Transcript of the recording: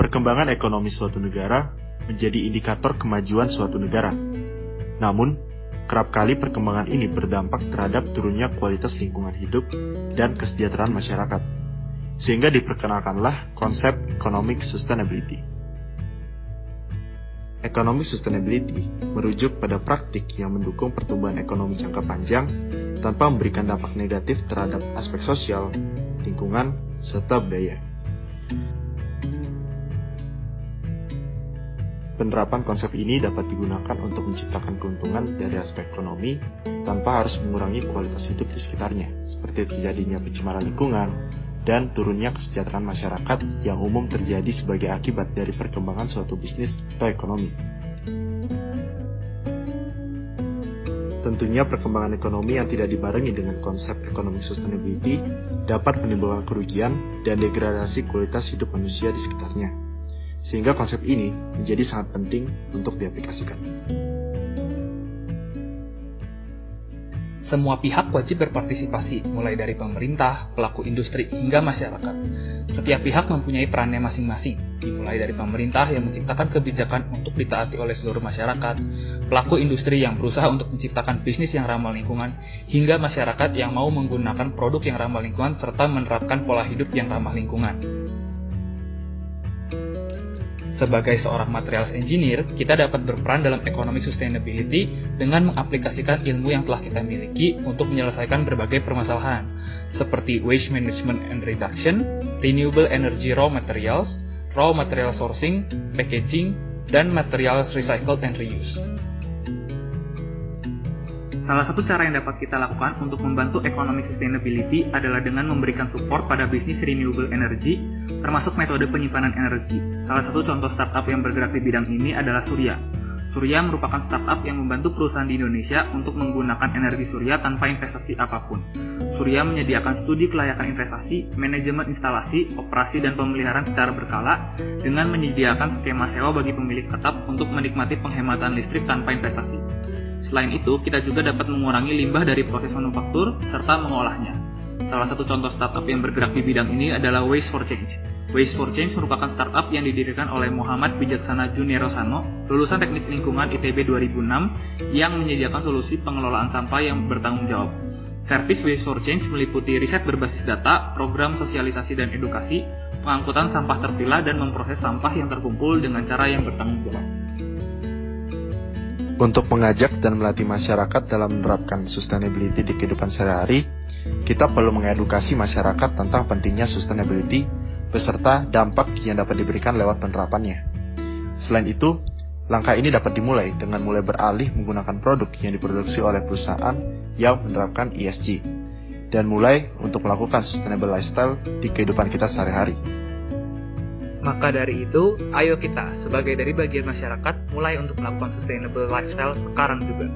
Perkembangan ekonomi suatu negara menjadi indikator kemajuan suatu negara. Namun, kerap kali perkembangan ini berdampak terhadap turunnya kualitas lingkungan hidup dan kesejahteraan masyarakat, sehingga diperkenalkanlah konsep economic sustainability. Economic sustainability merujuk pada praktik yang mendukung pertumbuhan ekonomi jangka panjang tanpa memberikan dampak negatif terhadap aspek sosial, lingkungan, serta budaya. Penerapan konsep ini dapat digunakan untuk menciptakan keuntungan dari aspek ekonomi tanpa harus mengurangi kualitas hidup di sekitarnya, seperti terjadinya pencemaran lingkungan dan turunnya kesejahteraan masyarakat yang umum terjadi sebagai akibat dari perkembangan suatu bisnis atau ekonomi. Tentunya perkembangan ekonomi yang tidak dibarengi dengan konsep economic sustainability dapat menimbulkan kerugian dan degradasi kualitas hidup manusia di sekitarnya. Sehingga konsep ini menjadi sangat penting untuk diaplikasikan. Semua pihak wajib berpartisipasi, mulai dari pemerintah, pelaku industri, hingga masyarakat. Setiap pihak mempunyai perannya masing-masing, dimulai dari pemerintah yang menciptakan kebijakan untuk ditaati oleh seluruh masyarakat, pelaku industri yang berusaha untuk menciptakan bisnis yang ramah lingkungan, hingga masyarakat yang mau menggunakan produk yang ramah lingkungan serta menerapkan pola hidup yang ramah lingkungan. Sebagai seorang materials engineer, kita dapat berperan dalam economic sustainability dengan mengaplikasikan ilmu yang telah kita miliki untuk menyelesaikan berbagai permasalahan, seperti waste management and reduction, renewable energy raw material sourcing, packaging, dan materials recycled and reuse. Salah satu cara yang dapat kita lakukan untuk membantu economic sustainability adalah dengan memberikan support pada bisnis renewable energy, termasuk metode penyimpanan energi. Salah satu contoh startup yang bergerak di bidang ini adalah Surya. Surya merupakan startup yang membantu perusahaan di Indonesia untuk menggunakan energi surya tanpa investasi apapun. Surya menyediakan studi kelayakan investasi, manajemen instalasi, operasi dan pemeliharaan secara berkala dengan menyediakan skema sewa bagi pemilik tetap untuk menikmati penghematan listrik tanpa investasi. Selain itu, kita juga dapat mengurangi limbah dari proses manufaktur serta mengolahnya. Salah satu contoh startup yang bergerak di bidang ini adalah Waste for Change. Waste for Change merupakan startup yang didirikan oleh Muhammad Bijaksana Junierosano, lulusan Teknik Lingkungan ITB 2006, yang menyediakan solusi pengelolaan sampah yang bertanggung jawab. Servis Waste for Change meliputi riset berbasis data, program sosialisasi dan edukasi, pengangkutan sampah terpilah, dan memproses sampah yang terkumpul dengan cara yang bertanggung jawab. Untuk mengajak dan melatih masyarakat dalam menerapkan sustainability di kehidupan sehari-hari, kita perlu mengedukasi masyarakat tentang pentingnya sustainability beserta dampak yang dapat diberikan lewat penerapannya. Selain itu, langkah ini dapat dimulai dengan mulai beralih menggunakan produk yang diproduksi oleh perusahaan yang menerapkan ESG, dan mulai untuk melakukan sustainable lifestyle di kehidupan kita sehari-hari. Maka dari itu, ayo kita sebagai dari bagian masyarakat mulai untuk melakukan sustainable lifestyle sekarang juga.